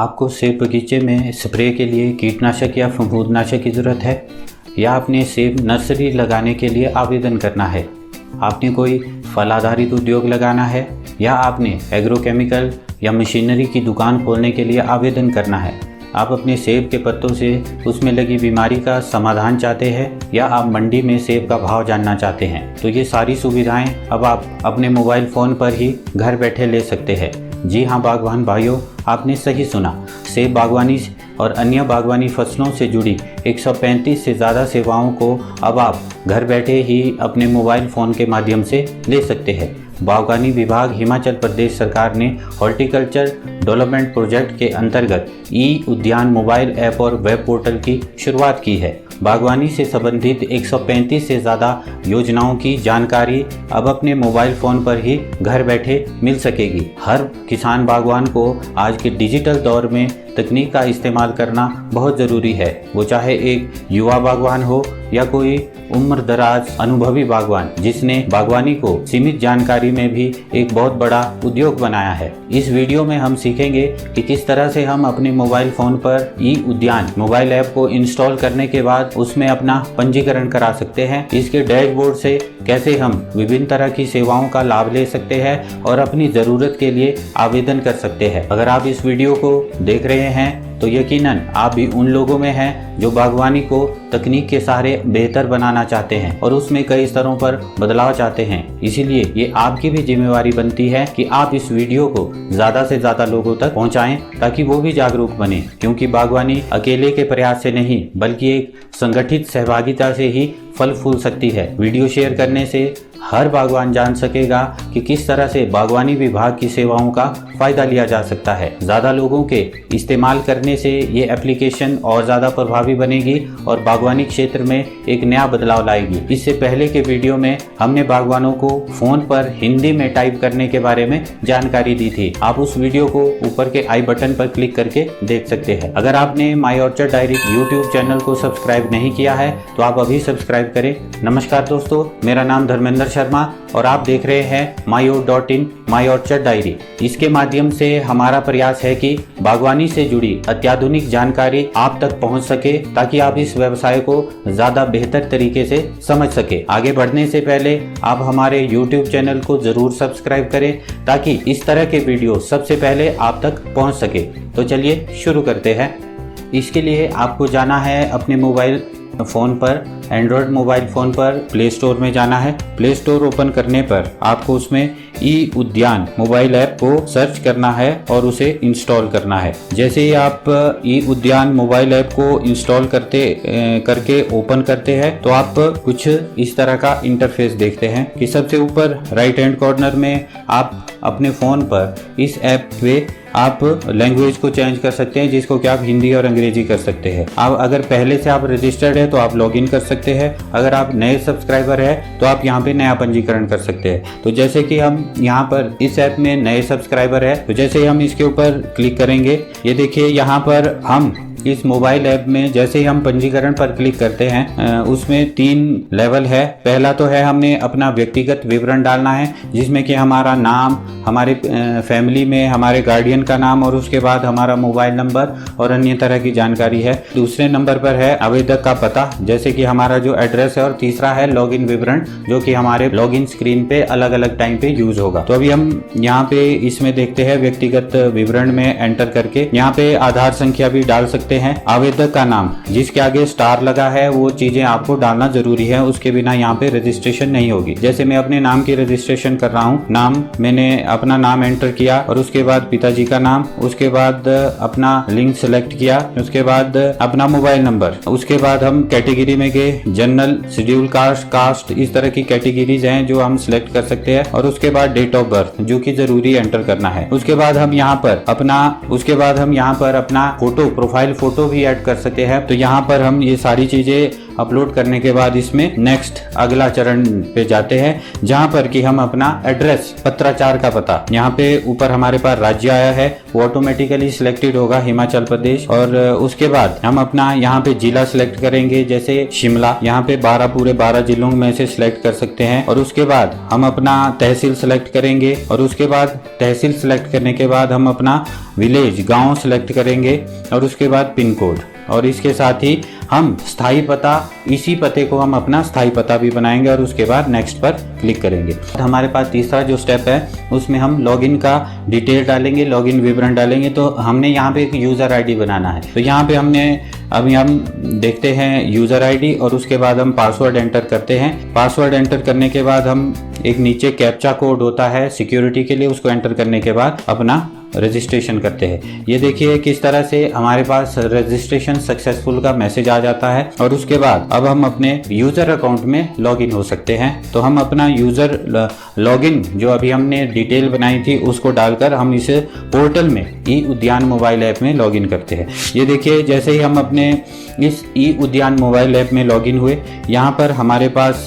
आपको सेब बगीचे में स्प्रे के लिए कीटनाशक या फफूंदनाशक की ज़रूरत है, या आपने सेब नर्सरी लगाने के लिए आवेदन करना है, आपने कोई फल आधारित उद्योग लगाना है, या आपने एग्रोकेमिकल या मशीनरी की दुकान खोलने के लिए आवेदन करना है, आप अपने सेब के पत्तों से उसमें लगी बीमारी का समाधान चाहते हैं, या आप मंडी में सेब का भाव जानना चाहते हैं, तो ये सारी सुविधाएं अब आप अपने मोबाइल फ़ोन पर ही घर बैठे ले सकते हैं। जी हाँ बागवान भाइयों, आपने सही सुना। सेब बागवानी और अन्य बागवानी फसलों से जुड़ी 135 से ज़्यादा सेवाओं को अब आप घर बैठे ही अपने मोबाइल फ़ोन के माध्यम से ले सकते हैं। बागवानी विभाग हिमाचल प्रदेश सरकार ने हॉर्टिकल्चर डेवलपमेंट प्रोजेक्ट के अंतर्गत ई उद्यान मोबाइल ऐप और वेब पोर्टल की शुरुआत की है। बागवानी से संबंधित 135 से ज़्यादा योजनाओं की जानकारी अब अपने मोबाइल फ़ोन पर ही घर बैठे मिल सकेगी। हर किसान बागवान को आज के डिजिटल दौर में तकनीक का इस्तेमाल करना बहुत ज़रूरी है, वो चाहे एक युवा बागवान हो या कोई उम्र दराज अनुभवी बागवान जिसने बागवानी को सीमित जानकारी में भी एक बहुत बड़ा उद्योग बनाया है। इस वीडियो में हम सीखेंगे कि किस तरह से हम अपने मोबाइल फ़ोन पर ई उद्यान मोबाइल ऐप को इंस्टॉल करने के बाद उसमें अपना पंजीकरण करा सकते हैं, इसके डैशबोर्ड से कैसे हम विभिन्न तरह की सेवाओं का लाभ ले सकते हैं और अपनी ज़रूरत के लिए आवेदन कर सकते हैं। अगर आप इस वीडियो को देख रहे हैं तो यकीनन आप भी उन लोगों में हैं जो बागवानी को तकनीक के सहारे बेहतर बनाना चाहते हैं और उसमें कई स्तरों पर बदलाव चाहते हैं। इसीलिए ये आपकी भी जिम्मेवारी बनती है कि आप इस वीडियो को ज़्यादा से ज़्यादा लोगों तक पहुंचाएं ताकि वो भी जागरूक बने, क्योंकि बागवानी अकेले के प्रयास से नहीं बल्कि एक संगठित सहभागिता से ही फल फूल सकती है। वीडियो शेयर करने से हर बागवान जान सकेगा कि किस तरह से बागवानी विभाग की सेवाओं का फायदा लिया जा सकता है। ज़्यादा लोगों के इस्तेमाल करने से ये एप्लीकेशन और ज़्यादा प्रभावी बनेगी और बागवानी क्षेत्र में एक नया बदलाव लाएगी। इससे पहले के वीडियो में हमने बागवानों को फ़ोन पर हिंदी में टाइप करने के बारे में जानकारी दी थी। आप उस वीडियो को ऊपर के आई बटन पर क्लिक करके देख सकते हैं। अगर आपने माई ऑर्चर्ड डायरी यूट्यूब चैनल को सब्सक्राइब नहीं किया है तो आप अभी सब्सक्राइब करें। नमस्कार दोस्तों, मेरा नाम धर्मेंद्र शर्मा और आप देख रहे हैं myo.in माई ऑर्चर्ड डायरी। इसके माध्यम से हमारा प्रयास है कि बागवानी से जुड़ी अत्याधुनिक जानकारी आप तक पहुंच सके ताकि आप इस व्यवसाय को ज्यादा बेहतर तरीके से समझ सके। आगे बढ़ने से पहले आप हमारे YouTube चैनल को जरूर सब्सक्राइब करें ताकि इस तरह के वीडियो सबसे पहले आप तक पहुंच सके। तो चलिए शुरू करते हैं। इसके लिए आपको जाना है अपने मोबाइल फ़ोन पर, एंड्रॉयड मोबाइल फ़ोन पर प्ले स्टोर में जाना है। प्ले स्टोर ओपन करने पर आपको उसमें ई उद्यान मोबाइल ऐप को सर्च करना है और उसे इंस्टॉल करना है। जैसे ही आप ई उद्यान मोबाइल ऐप को इंस्टॉल करके ओपन करते हैं तो आप कुछ इस तरह का इंटरफेस देखते हैं कि सबसे ऊपर राइट हैंड कॉर्नर में आप अपने फ़ोन पर इस ऐप पे आप लैंग्वेज को चेंज कर सकते हैं, जिसको कि आप हिंदी और अंग्रेजी कर सकते हैं। आप अगर पहले से आप रजिस्टर्ड है तो आप लॉगिन कर सकते हैं। अगर आप नए सब्सक्राइबर है तो आप यहाँ पे नया पंजीकरण कर सकते हैं। तो जैसे कि हम यहाँ पर इस ऐप में नए सब्सक्राइबर है तो जैसे ही हम इसके ऊपर क्लिक करेंगे, ये देखिए यहाँ पर हम इस मोबाइल ऐप में जैसे ही हम पंजीकरण पर क्लिक करते हैं उसमें 3 लेवल है। पहला तो है हमने अपना व्यक्तिगत विवरण डालना है, जिसमें कि हमारा नाम, हमारे फैमिली में हमारे गार्डियन का नाम और उसके बाद हमारा मोबाइल नंबर और अन्य तरह की जानकारी है। दूसरे नंबर पर है आवेदक का पता, जैसे कि हमारा जो एड्रेस है, और तीसरा है लॉगिन विवरण जो कि हमारे लॉगिन स्क्रीन पे अलग अलग टाइम पे यूज होगा। तो अभी हम यहाँ पे इसमें देखते हैं व्यक्तिगत विवरण में एंटर करके यहाँ पे आधार संख्या भी डाल सकते हैं। आवेदक का नाम, जिसके आगे स्टार लगा है वो चीजें आपको डालना जरूरी है, उसके बिना यहाँ पे रजिस्ट्रेशन नहीं होगी। जैसे मैं अपने नाम की रजिस्ट्रेशन कर रहा हूँ, नाम मैंने अपना नाम एंटर किया और उसके बाद पिताजी का नाम, उसके बाद अपना लिंक सेलेक्ट किया, उसके बाद अपना मोबाइल नंबर, उसके बाद हम कैटेगरी में गए, जनरल, शेड्यूल कास्ट, इस तरह की कैटेगरीज हैं जो हम सिलेक्ट कर सकते हैं, और उसके बाद डेट ऑफ बर्थ जो कि जरूरी एंटर करना है। उसके बाद हम यहाँ पर अपना फोटो, प्रोफाइल फोटो भी ऐड कर सकते हैं। तो यहाँ पर हम ये सारी चीजें अपलोड करने के बाद इसमें नेक्स्ट अगला चरण पे जाते हैं, जहाँ पर कि हम अपना एड्रेस, पत्राचार का पता, यहाँ पे ऊपर हमारे पास राज्य आया है, वो ऑटोमेटिकली सिलेक्टेड होगा हिमाचल प्रदेश। और उसके बाद हम अपना यहाँ पे जिला सिलेक्ट करेंगे, जैसे शिमला, यहाँ पे 12 जिलों में से सिलेक्ट कर सकते हैं। और उसके बाद हम अपना तहसील सिलेक्ट करेंगे, और उसके बाद तहसील सिलेक्ट करने के बाद हम अपना विलेज, गांव सिलेक्ट करेंगे, और उसके बाद पिन कोड, और इसके साथ ही हम स्थायी पता, इसी पते को हम अपना स्थायी पता भी बनाएंगे, और उसके बाद नेक्स्ट पर क्लिक करेंगे। हमारे पास तीसरा जो स्टेप है उसमें हम लॉगिन का डिटेल डालेंगे, लॉगिन विवरण डालेंगे। तो हमने यहाँ पे एक यूज़र आईडी बनाना है, तो यहाँ पे हमने अभी हम देखते हैं यूज़र आईडी, और उसके बाद हम पासवर्ड एंटर करते हैं। पासवर्ड एंटर करने के बाद हम एक नीचे कैप्चा कोड होता है सिक्योरिटी के लिए, उसको एंटर करने के बाद अपना रजिस्ट्रेशन करते हैं। ये देखिए किस तरह से हमारे पास रजिस्ट्रेशन सक्सेसफुल का मैसेज आ जाता है, और उसके बाद अब हम अपने यूज़र अकाउंट में लॉगिन हो सकते हैं। तो हम अपना यूज़र लॉगिन जो अभी हमने डिटेल बनाई थी उसको डालकर हम इसे पोर्टल में ई उद्यान मोबाइल ऐप में लॉगिन करते हैं। ये देखिए जैसे ही हम अपने इस ई उद्यान मोबाइल ऐप में लॉगिन हुए, यहाँ पर हमारे पास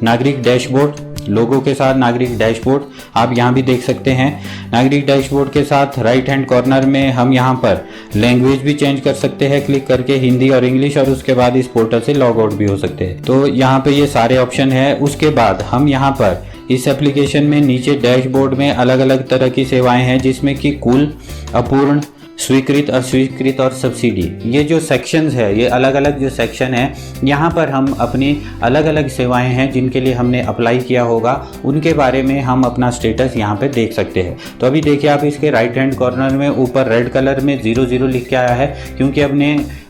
नागरिक डैशबोर्ड, लोगों के साथ नागरिक डैशबोर्ड आप यहाँ भी देख सकते हैं। नागरिक डैशबोर्ड के साथ राइट हैंड कॉर्नर में हम यहाँ पर लैंग्वेज भी चेंज कर सकते हैं क्लिक करके, हिंदी और इंग्लिश, और उसके बाद इस पोर्टल से लॉग आउट भी हो सकते हैं। तो यहाँ पे ये सारे ऑप्शन है। उसके बाद हम यहाँ पर इस एप्लीकेशन में नीचे डैशबोर्ड में अलग अलग तरह की सेवाएं हैं, जिसमें कि कुल, अपूर्ण, स्वीकृत, अस्वीकृत और सब्सिडी, ये जो सेक्शंस है, ये अलग अलग जो सेक्शन है, यहाँ पर हम अपनी अलग अलग सेवाएं हैं जिनके लिए हमने अप्लाई किया होगा, उनके बारे में हम अपना स्टेटस यहाँ पे देख सकते हैं। तो अभी देखिए आप इसके राइट हैंड कॉर्नर में ऊपर रेड कलर में 00 लिख के आया है, क्योंकि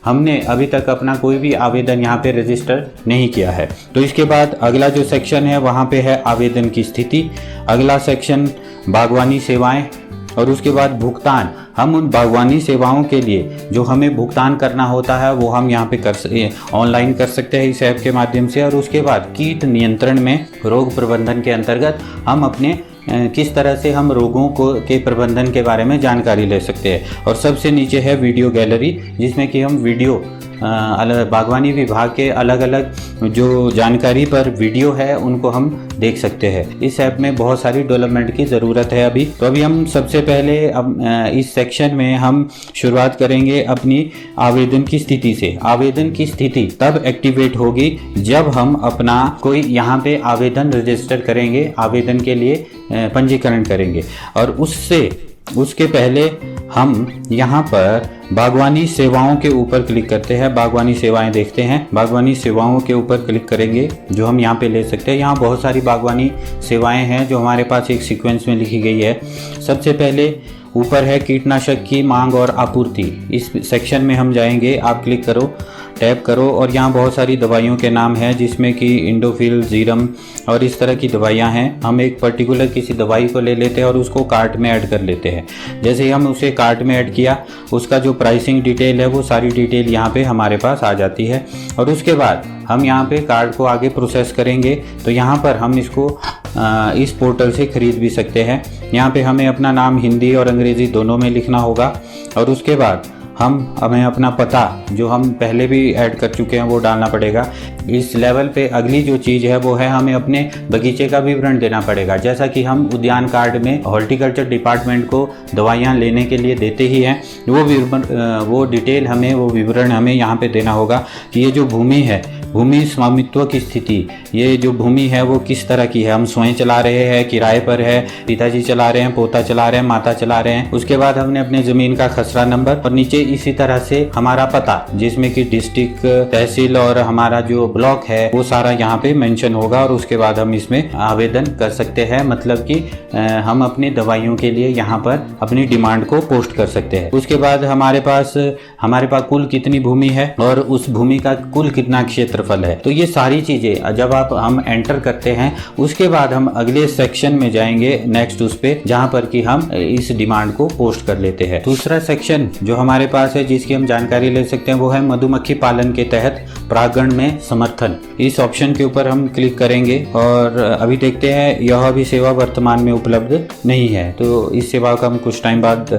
हमने अभी तक अपना कोई भी आवेदन यहाँ पे रजिस्टर नहीं किया है। तो इसके बाद अगला जो सेक्शन है वहाँ पे है आवेदन की स्थिति, अगला सेक्शन बागवानी सेवाएं, और उसके बाद भुगतान। हम उन बागवानी सेवाओं के लिए जो हमें भुगतान करना होता है वो हम यहाँ पे ऑनलाइन कर सकते हैं इस ऐप के माध्यम से। और उसके बाद कीट नियंत्रण में रोग प्रबंधन के अंतर्गत हम अपने किस तरह से हम रोगों के प्रबंधन के बारे में जानकारी ले सकते हैं। और सबसे नीचे है वीडियो गैलरी, जिसमें कि हम वीडियो बागवानी विभाग के अलग अलग जो जानकारी पर वीडियो है उनको हम देख सकते हैं। इस ऐप में बहुत सारी डेवलपमेंट की ज़रूरत है अभी। तो अभी हम सबसे पहले इस सेक्शन में हम शुरुआत करेंगे अपनी आवेदन की स्थिति से। आवेदन की स्थिति तब एक्टिवेट होगी जब हम अपना कोई यहाँ पे आवेदन रजिस्टर करेंगे, आवेदन के लिए पंजीकरण करेंगे, और उसके पहले हम यहाँ पर बागवानी सेवाओं के ऊपर क्लिक करते हैं। बागवानी सेवाएं देखते हैं। बागवानी सेवाओं के ऊपर क्लिक करेंगे जो हम यहाँ पे ले सकते हैं। यहाँ बहुत सारी बागवानी सेवाएं हैं जो हमारे पास एक सीक्वेंस में लिखी गई है। सबसे पहले ऊपर है कीटनाशक की मांग और आपूर्ति। इस सेक्शन में हम जाएंगे, आप क्लिक करो, टैप करो, और यहाँ बहुत सारी दवाइयों के नाम हैं जिसमें कि इंडोफिल, जीरम और इस तरह की दवाइयाँ हैं। हम एक पर्टिकुलर किसी दवाई को ले लेते हैं और उसको कार्ट में ऐड कर लेते हैं। जैसे ही हम उसे कार्ट में ऐड किया, उसका जो प्राइसिंग डिटेल है वो सारी डिटेल यहाँ पे हमारे पास आ जाती है। और उसके बाद हम यहाँ पे कार्ड को आगे प्रोसेस करेंगे। तो यहाँ पर हम इसको इस पोर्टल से खरीद भी सकते हैं। यहाँ पे हमें अपना नाम हिंदी और अंग्रेज़ी दोनों में लिखना होगा, और उसके बाद हमें अपना पता जो हम पहले भी ऐड कर चुके हैं वो डालना पड़ेगा। इस लेवल पे अगली जो चीज़ है वो है हमें अपने बगीचे का विवरण देना पड़ेगा। जैसा कि हम उद्यान कार्ड में हॉर्टिकल्चर डिपार्टमेंट को दवाइयाँ लेने के लिए देते ही हैं, वो डिटेल हमें, वो विवरण हमें यहाँ पे देना होगा कि ये जो भूमि है, भूमि स्वामित्व की स्थिति, ये जो भूमि है वो किस तरह की है, हम स्वयं चला रहे हैं, किराए पर है, पिताजी चला रहे हैं, पोता चला रहे हैं, माता चला रहे हैं। उसके बाद हमने अपने ज़मीन का खसरा नंबर, और नीचे इसी तरह से हमारा पता, जिसमें कि डिस्ट्रिक्ट, तहसील और हमारा जो ब्लॉक है वो सारा यहाँ पे मेंशन होगा। और उसके बाद हम इसमें आवेदन कर सकते हैं, मतलब कि हम अपनी दवाइयों के लिए यहाँ पर अपनी डिमांड को पोस्ट कर सकते हैं। उसके बाद हमारे पास कुल कितनी भूमि है और उस भूमि का कुल कितना क्षेत्रफल है। तो ये सारी चीजें जब हम एंटर करते हैं, उसके बाद हम अगले सेक्शन में जाएंगे, नेक्स्ट उस पे, जहाँ पर कि हम इस डिमांड को पोस्ट कर लेते हैं। दूसरा सेक्शन जो हमारे पास है जिसकी हम जानकारी ले सकते हैं वो है मधुमक्खी पालन के तहत परागण में समर्थन। इस ऑप्शन के ऊपर हम क्लिक करेंगे और अभी देखते हैं यह भी सेवा वर्तमान में उपलब्ध नहीं है, तो इस सेवा का हम कुछ टाइम बाद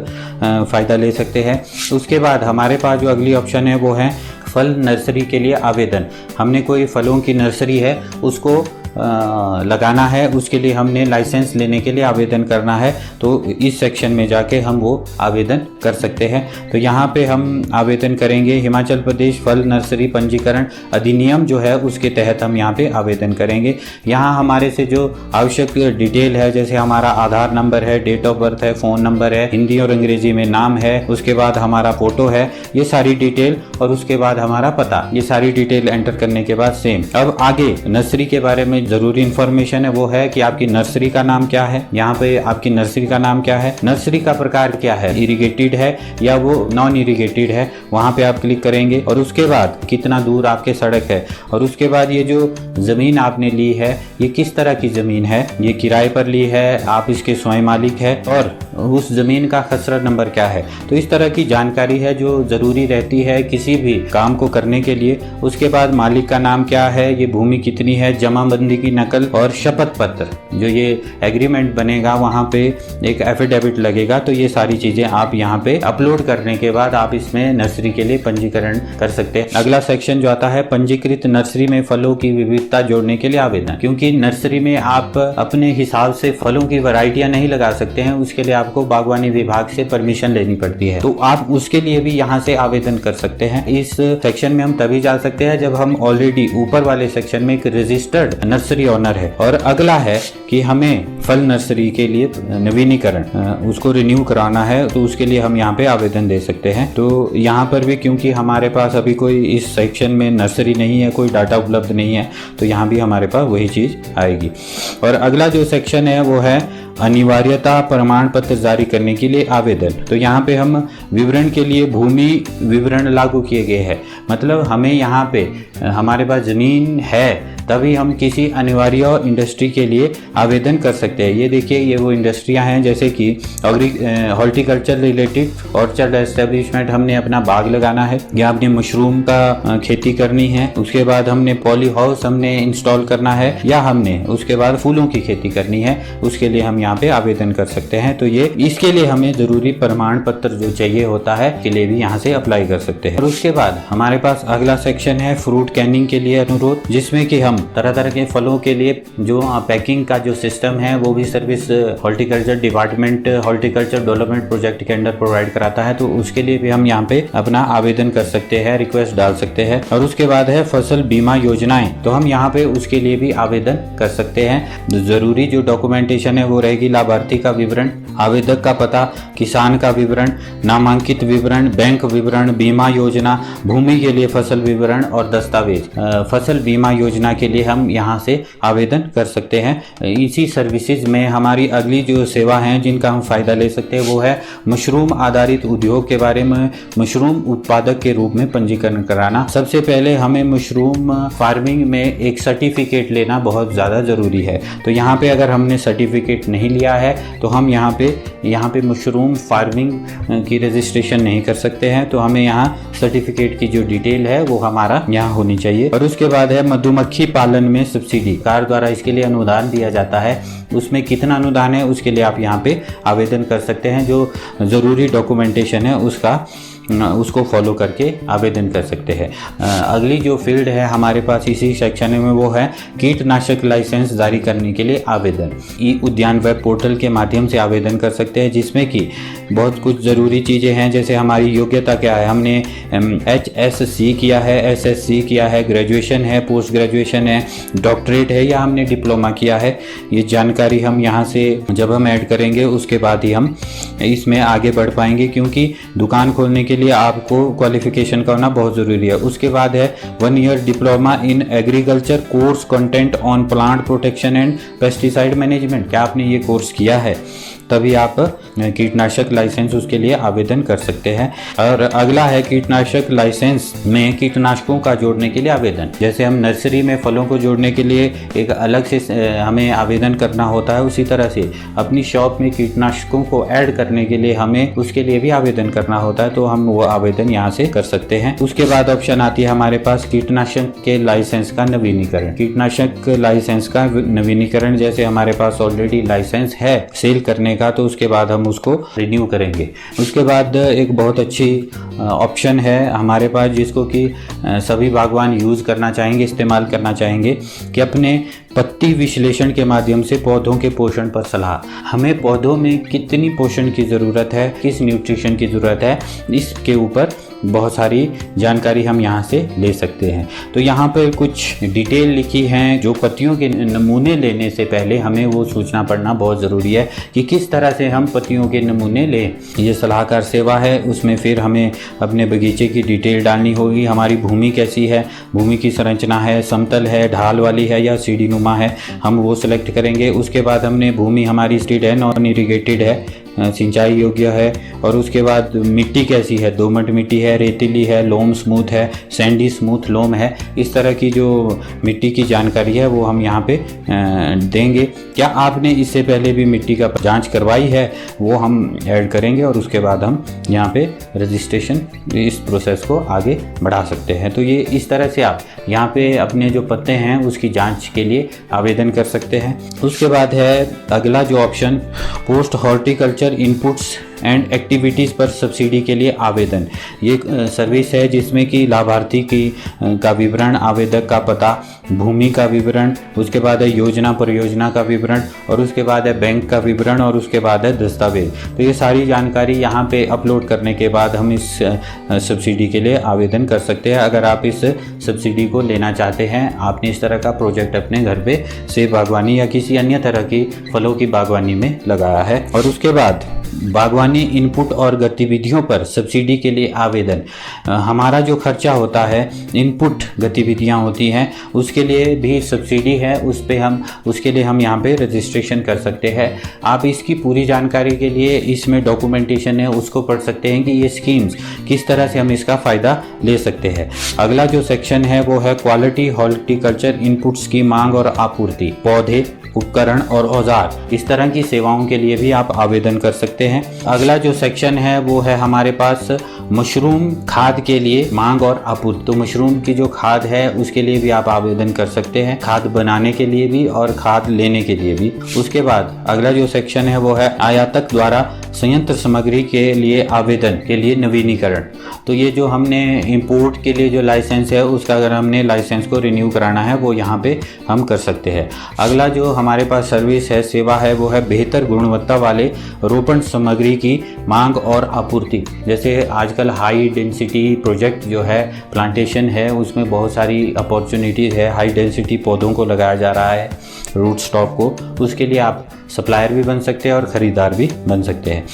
फायदा ले सकते हैं। उसके बाद हमारे पास जो अगली ऑप्शन है वो है फल नर्सरी के लिए आवेदन। हमने कोई फलों की नर्सरी है उसको लगाना है, उसके लिए हमने लाइसेंस लेने के लिए आवेदन करना है। तो इस सेक्शन में जाके हम वो आवेदन कर सकते हैं। तो यहाँ पे हम आवेदन करेंगे हिमाचल प्रदेश फल नर्सरी पंजीकरण अधिनियम जो है उसके तहत हम यहाँ पे आवेदन करेंगे। यहाँ हमारे से जो आवश्यक डिटेल है, जैसे हमारा आधार नंबर है, डेट ऑफ बर्थ है, फ़ोन नंबर है, हिंदी और अंग्रेजी में नाम है, उसके बाद हमारा फ़ोटो है, ये सारी डिटेल, और उसके बाद हमारा पता, ये सारी डिटेल एंटर करने के बाद सेम। अब आगे नर्सरी के बारे में जरूरी इंफॉर्मेशन है, वो है कि आपकी नर्सरी का नाम क्या है। यहाँ पे आपकी नर्सरी का नाम क्या है, नर्सरी का प्रकार क्या है, इरिगेटेड है या वो नॉन इरिगेटेड है, वहाँ पे आप क्लिक करेंगे। और उसके बाद कितना दूर आपके सड़क है, और उसके बाद ये जो ज़मीन आपने ली है ये किस तरह की ज़मीन है, ये किराए पर ली है, आप इसके स्वयं मालिक है, और उस ज़मीन का खसरा नंबर क्या है। तो इस तरह की जानकारी है जो ज़रूरी रहती है किसी भी काम को करने के लिए। उसके बाद मालिक का नाम क्या है, ये भूमि कितनी है, जमाबंदी की नकल और शपथ पत्र, जो ये एग्रीमेंट बनेगा वहाँ पे एक एफिडेविट लगेगा। तो ये सारी चीज़ें आप यहाँ पे अपलोड करने के बाद आप इसमें नर्सरी के लिए पंजीकरण कर सकते हैं। अगला सेक्शन जो आता है पंजीकृत नर्सरी में फलों की विविधता जोड़ने के लिए आवेदन। क्योंकि नर्सरी में आप अपने हिसाब से फलों की वैरायटियां नहीं लगा सकते हैं, उसके लिए आपको बागवानी विभाग से परमिशन लेनी पड़ती है। तो आप उसके लिए भी यहाँ से आवेदन कर सकते हैं। इस सेक्शन में हम तभी जा सकते हैं जब हम ऑलरेडी ऊपर वाले सेक्शन में एक रजिस्टर्ड नर्सरी ऑनर है। और अगला है कि हमें फल नर्सरी के लिए नवीनीकरण उसको रिन्यू कराना है, तो उसके लिए हम यहाँ पे आवेदन दे सकते हैं। तो यहाँ पर भी क्योंकि हमारे पास अभी कोई इस सेक्शन में नर्सरी नहीं है, कोई डाटा उपलब्ध नहीं है, तो यहाँ भी हमारे पास वही चीज़ आएगी। और अगला जो सेक्शन है वो है अनिवार्यता प्रमाण पत्र जारी करने के लिए आवेदन। तो यहाँ पे हम विवरण के लिए भूमि विवरण लागू किए गए हैं। मतलब हमें यहाँ पे हमारे पास ज़मीन है तभी हम किसी अनिवार्य इंडस्ट्री के लिए आवेदन कर सकते हैं। ये देखिए, ये वो इंडस्ट्रियां हैं जैसे कि हॉर्टिकल्चर रिलेटेड ऑर्चर्ड एस्टेब्लिशमेंट, हमने अपना बाग लगाना है या अपने मशरूम का खेती करनी है, उसके बाद हमने पॉली हाउस हमने इंस्टॉल करना है, या हमने उसके बाद फूलों की खेती करनी है, उसके लिए हम यहाँ पे आवेदन कर सकते हैं। तो ये इसके लिए हमें जरूरी प्रमाण पत्र जो चाहिए होता है के लिए भी यहाँ से अप्लाई कर सकते हैं। और उसके बाद हमारे पास अगला सेक्शन है फ्रूट कैनिंग के लिए अनुरोध, जिसमें कि हम तरह तरह के फलों के लिए जो पैकिंग का जो सिस्टम है वो भी service horticulture department horticulture development project के अंदर प्रोवाइड कराता है। तो उसके लिए भी हम यहाँ पे अपना आवेदन कर सकते हैं, रिक्वेस्ट डाल सकते हैं। और उसके बाद है फसल बीमा योजनाएं, तो हम यहाँ पे उसके लिए भी आवेदन कर सकते हैं। जरूरी जो डॉक्यूमेंटेशन है वो रहेगी लाभार्थी का विवरण, आवेदक का पता, किसान का विवरण, नामांकित विवरण, बैंक विवरण, बीमा योजना, भूमि के लिए फसल विवरण और दस्तावेज। फसल बीमा योजना के लिए हम यहाँ से आवेदन कर सकते हैं। इसी सर्विसेज में हमारी अगली जो सेवा हैं जिनका हम फायदा ले सकते हैं वो है मशरूम आधारित उद्योग के बारे में, मशरूम उत्पादक के रूप में पंजीकरण कराना। सबसे पहले हमें मशरूम फार्मिंग में एक सर्टिफिकेट लेना बहुत ज़्यादा ज़रूरी है। तो यहाँ पे अगर हमने सर्टिफिकेट नहीं लिया है तो हम यहाँ पे मशरूम फार्मिंग की रजिस्ट्रेशन नहीं कर सकते हैं। तो हमें यहाँ सर्टिफिकेट की जो डिटेल है वो हमारा यहाँ होनी चाहिए। और उसके बाद है मधुमक्खी पालन में सब्सिडी, सरकार द्वारा इसके लिए अनुदान दिया जाता है। उसमें कितना अनुदान है उसके लिए आप यहाँ पे आवेदन कर सकते हैं। जो ज़रूरी डॉक्यूमेंटेशन है उसको फॉलो करके आवेदन कर सकते हैं। अगली जो फील्ड है हमारे पास इसी सेक्शन में वो है कीटनाशक लाइसेंस जारी करने के लिए आवेदन। ई उद्यान वेब पोर्टल के माध्यम से आवेदन कर सकते हैं, जिसमें कि बहुत कुछ ज़रूरी चीज़ें हैं। जैसे हमारी योग्यता क्या है, हमने HSC किया है, SSC किया है, ग्रेजुएशन है, पोस्ट ग्रेजुएशन है, डॉक्टरेट है या हमने डिप्लोमा किया है। ये जानकारी हम यहाँ से जब हम ऐड करेंगे उसके बाद ही हम इसमें आगे बढ़ पाएंगे, क्योंकि दुकान खोलने के लिए आपको क्वालिफिकेशन का होना बहुत ज़रूरी है। उसके बाद है 1 year diploma in agriculture course content on plant protection and pesticide management. क्या आपने ये कोर्स किया है? तभी आप कीटनाशक लाइसेंस उसके लिए आवेदन कर सकते हैं। और अगला है कीटनाशक लाइसेंस में कीटनाशकों का जोड़ने के लिए आवेदन। जैसे हम नर्सरी में फलों को जोड़ने के लिए एक अलग से हमें आवेदन करना होता है, उसी तरह से अपनी शॉप में कीटनाशकों को ऐड करने के लिए हमें उसके लिए भी आवेदन करना होता है। तो हम वो आवेदन यहाँ से कर सकते हैं। उसके बाद ऑप्शन आती है हमारे पास कीटनाशक के लाइसेंस का नवीनीकरण। कीटनाशक लाइसेंस का नवीनीकरण, जैसे हमारे पास ऑलरेडी लाइसेंस है सेल करने का, तो उसके बाद हम उसको रिन्यू करेंगे। उसके बाद एक बहुत अच्छी ऑप्शन है हमारे पास, जिसको कि सभी बागवान यूज़ करना चाहेंगे, इस्तेमाल करना चाहेंगे, कि अपने पत्ती विश्लेषण के माध्यम से पौधों के पोषण पर सलाह। हमें पौधों में कितनी पोषण की ज़रूरत है, किस न्यूट्रिशन की ज़रूरत है, इसके ऊपर बहुत सारी जानकारी हम यहाँ से ले सकते हैं। तो यहाँ पर कुछ डिटेल लिखी हैं, जो पत्तियों के नमूने लेने से पहले हमें वो सोचना पड़ना बहुत ज़रूरी है कि किस तरह से हम पत्तियों के नमूने लें। ये सलाहकार सेवा है, उसमें फिर हमें अपने बगीचे की डिटेल डालनी होगी। हमारी भूमि कैसी है, भूमि की संरचना है, समतल है, ढाल वाली है या सीढ़ी नुमा है, हम वो सिलेक्ट करेंगे। उसके बाद हमने भूमि हमारी स्टेड है, नॉन इरिगेटेड है, सिंचाई योग्य है, और उसके बाद मिट्टी कैसी है, दोमट मिट्टी है, रेतीली है, लोम स्मूथ है, सैंडी स्मूथ लोम है। इस तरह की जो मिट्टी की जानकारी है वो हम यहाँ पे देंगे। क्या आपने इससे पहले भी मिट्टी का जांच करवाई है, वो हम ऐड करेंगे, और उसके बाद हम यहाँ पे रजिस्ट्रेशन, इस प्रोसेस को आगे बढ़ा सकते हैं। तो ये इस तरह से आप यहाँ पे अपने जो पत्ते हैं उसकी जांच के लिए आवेदन कर सकते हैं। उसके बाद है अगला जो option, post horticulture inputs and activities पर सब्सिडी के लिए आवेदन। ये सर्विस है जिसमें कि लाभार्थी का विवरण, आवेदक का पता, भूमि का विवरण, उसके बाद है योजना परियोजना का विवरण, और उसके बाद है बैंक का विवरण, और उसके बाद है दस्तावेज। तो ये सारी जानकारी यहाँ पे अपलोड करने के बाद हम इस सब्सिडी के लिए आवेदन कर सकते हैं। अगर आप इस सब्सिडी को लेना चाहते हैं, आपने इस तरह का प्रोजेक्ट अपने घर पे सेब बागवानी या किसी अन्य तरह की फलों की बागवानी में लगाया है। और उसके बाद बागवानी इनपुट और गतिविधियों पर सब्सिडी के लिए आवेदन। हमारा जो खर्चा होता है, इनपुट गतिविधियां होती हैं, उसके लिए भी सब्सिडी है, उसके लिए हम यहाँ पे रजिस्ट्रेशन कर सकते हैं। आप इसकी पूरी जानकारी के लिए इसमें डॉक्यूमेंटेशन है, उसको पढ़ सकते हैं कि ये स्कीम्स किस तरह से हम इसका फ़ायदा ले सकते हैं। अगला जो सेक्शन है वो है क्वालिटी हॉर्टिकल्चर इनपुट्स की मांग और आपूर्ति, पौधे, उपकरण और औजार, इस तरह की सेवाओं के लिए भी आप आवेदन कर सकते हैं। अगला जो सेक्शन है वो है हमारे पास मशरूम खाद के लिए मांग और आपूर्ति। तो मशरूम की जो खाद है उसके लिए भी आप आवेदन कर सकते हैं, खाद बनाने के लिए भी और खाद लेने के लिए भी। उसके बाद अगला जो सेक्शन है वो है आयातक द्वारा संयंत्र सामग्री के लिए आवेदन के लिए नवीनीकरण। तो ये जो हमने इंपोर्ट के लिए जो लाइसेंस है उसका अगर हमने लाइसेंस को रिन्यू कराना है वो यहाँ पे हम कर सकते हैं। अगला जो हमारे पास सर्विस है, सेवा है, वो है बेहतर गुणवत्ता वाले रोपण सामग्री की मांग और आपूर्ति। जैसे आजकल हाई डेंसिटी प्रोजेक्ट जो है, प्लांटेशन है, उसमें बहुत सारी अपॉर्चुनिटीज़ है, हाई डेंसिटी पौधों को लगाया जा रहा है, रूट स्टॉक को, उसके लिए आप सप्लायर भी बन सकते हैं और ख़रीदार भी बन सकते हैं।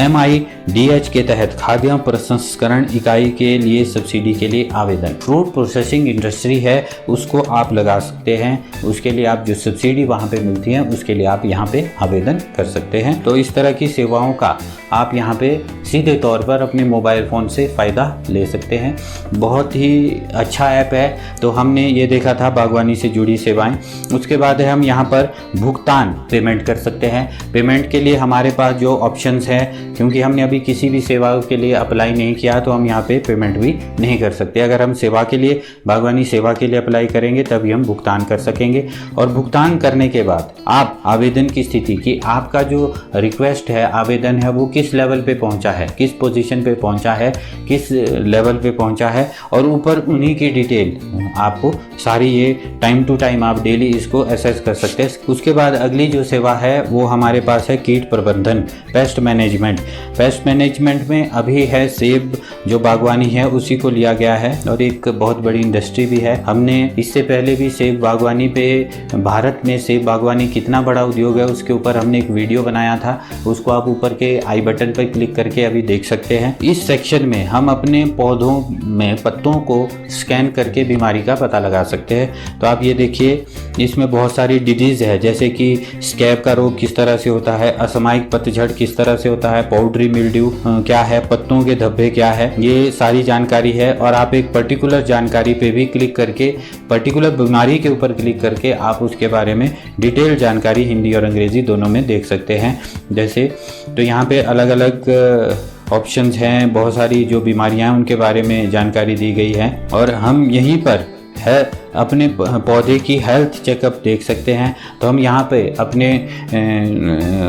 MIDH के तहत खाद्य प्रसंस्करण इकाई के लिए सब्सिडी के लिए आवेदन। फ्रूट प्रोसेसिंग इंडस्ट्री है, उसको आप लगा सकते हैं, उसके लिए आप जो सब्सिडी वहाँ पे मिलती है उसके लिए आप यहाँ पे आवेदन कर सकते हैं। तो इस तरह की सेवाओं का आप यहाँ पे सीधे तौर पर अपने मोबाइल फ़ोन से फ़ायदा ले सकते हैं। बहुत ही अच्छा ऐप है। तो हमने ये देखा था बागवानी से जुड़ी सेवाएं। उसके बाद है हम यहाँ पर भुगतान पेमेंट कर सकते हैं। पेमेंट के लिए हमारे पास जो ऑप्शंस हैं, क्योंकि हमने अभी किसी भी सेवा के लिए अप्लाई नहीं किया तो हम यहाँ पे पेमेंट भी नहीं कर सकते। अगर हम सेवा के लिए, बागवानी सेवा के लिए अप्लाई करेंगे तभी हम भुगतान कर सकेंगे। और भुगतान करने के बाद आप आवेदन की स्थिति कि आपका जो रिक्वेस्ट है, आवेदन है, वो किस लेवल पे पहुंचा है, किस पोजीशन पे पहुंचा है, किस लेवल पे पहुंचा है, और ऊपर उन्हीं की डिटेल आपको सारी ये टाइम टू टाइम आप डेली इसको एसेस कर सकते हैं। उसके बाद अगली जो सेवा है वो हमारे पास है कीट प्रबंधन, पेस्ट मैनेजमेंट। पेस्ट मैनेजमेंट में अभी है सेब जो बागवानी है उसी को लिया गया है, और एक बहुत बड़ी इंडस्ट्री भी है। हमने इससे पहले भी सेब बागवानी पे, भारत में सेब बागवानी कितना बड़ा उद्योग है उसके ऊपर हमने एक वीडियो बनाया था, उसको आप ऊपर के आई बटन पर क्लिक करके अभी देख सकते हैं। इस सेक्शन में हम अपने पौधों में पत्तों को स्कैन करके बीमारी का पता लगा सकते हैं। तो आप ये देखिए, इसमें बहुत सारी डिजीज़ है, जैसे कि स्कैब का रोग किस तरह से होता है, असामयिक पतझड़ किस तरह से होता है, पाउडरी मिल्ड्यू क्या है, पत्तों के धब्बे क्या है, ये सारी जानकारी है। और आप एक पर्टिकुलर जानकारी पे भी क्लिक करके, पर्टिकुलर बीमारी के ऊपर क्लिक करके आप उसके बारे में डिटेल जानकारी हिंदी और अंग्रेज़ी दोनों में देख सकते हैं। जैसे तो यहाँ पे अलग अलग ऑप्शंस हैं, बहुत सारी जो बीमारियां हैं उनके बारे में जानकारी दी गई है। और हम यहीं पर है अपने पौधे की हेल्थ चेकअप देख सकते हैं। तो हम यहाँ पे अपने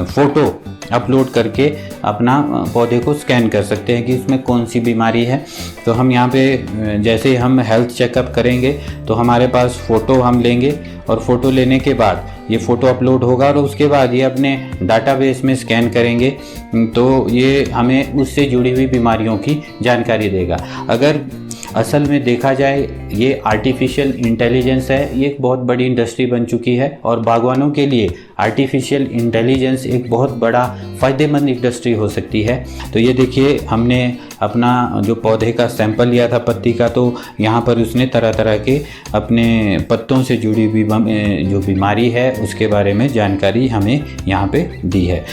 फ़ोटो अपलोड करके अपना पौधे को स्कैन कर सकते हैं कि उसमें कौन सी बीमारी है। तो हम यहाँ पे जैसे हम हेल्थ चेकअप करेंगे तो हमारे पास फ़ोटो हम लेंगे और फ़ोटो लेने के बाद ये फ़ोटो अपलोड होगा और उसके बाद ये अपने डाटाबेस में स्कैन करेंगे तो ये हमें उससे जुड़ी हुई बीमारियों की जानकारी देगा। अगर असल में देखा जाए ये आर्टिफिशियल इंटेलिजेंस है, ये एक बहुत बड़ी इंडस्ट्री बन चुकी है और बागवानों के लिए आर्टिफिशियल इंटेलिजेंस एक बहुत बड़ा फ़ायदेमंद इंडस्ट्री हो सकती है। तो ये देखिए हमने अपना जो पौधे का सैंपल लिया था पत्ती का, तो यहाँ पर उसने तरह तरह के अपने पत्तों से जुड़ी हुई जो बीमारी है उसके बारे में जानकारी हमें यहाँ पे दी है।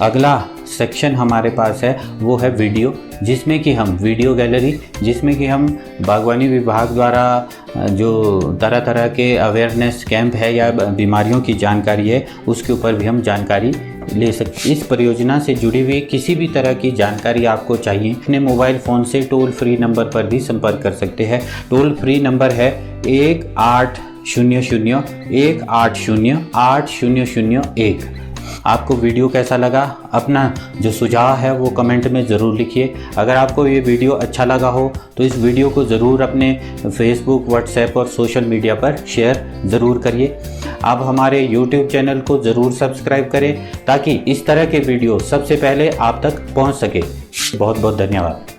अगला सेक्शन हमारे पास है वो है वीडियो, जिसमें कि हम वीडियो गैलरी, जिसमें कि हम बागवानी विभाग द्वारा जो तरह तरह के अवेयरनेस कैंप है या बीमारियों की जानकारी है उसके ऊपर भी हम जानकारी ले सकते। इस परियोजना से जुड़ी हुई किसी भी तरह की जानकारी आपको चाहिए अपने मोबाइल फ़ोन से टोल फ्री नंबर पर भी संपर्क कर सकते हैं। टोल फ्री नंबर है 1800-180-8001। आपको वीडियो कैसा लगा, अपना जो सुझाव है वो कमेंट में ज़रूर लिखिए। अगर आपको ये वीडियो अच्छा लगा हो तो इस वीडियो को ज़रूर अपने फेसबुक, व्हाट्सएप और सोशल मीडिया पर शेयर ज़रूर करिए। आप हमारे यूट्यूब चैनल को ज़रूर सब्सक्राइब करें ताकि इस तरह के वीडियो सबसे पहले आप तक पहुंच सके। बहुत बहुत धन्यवाद।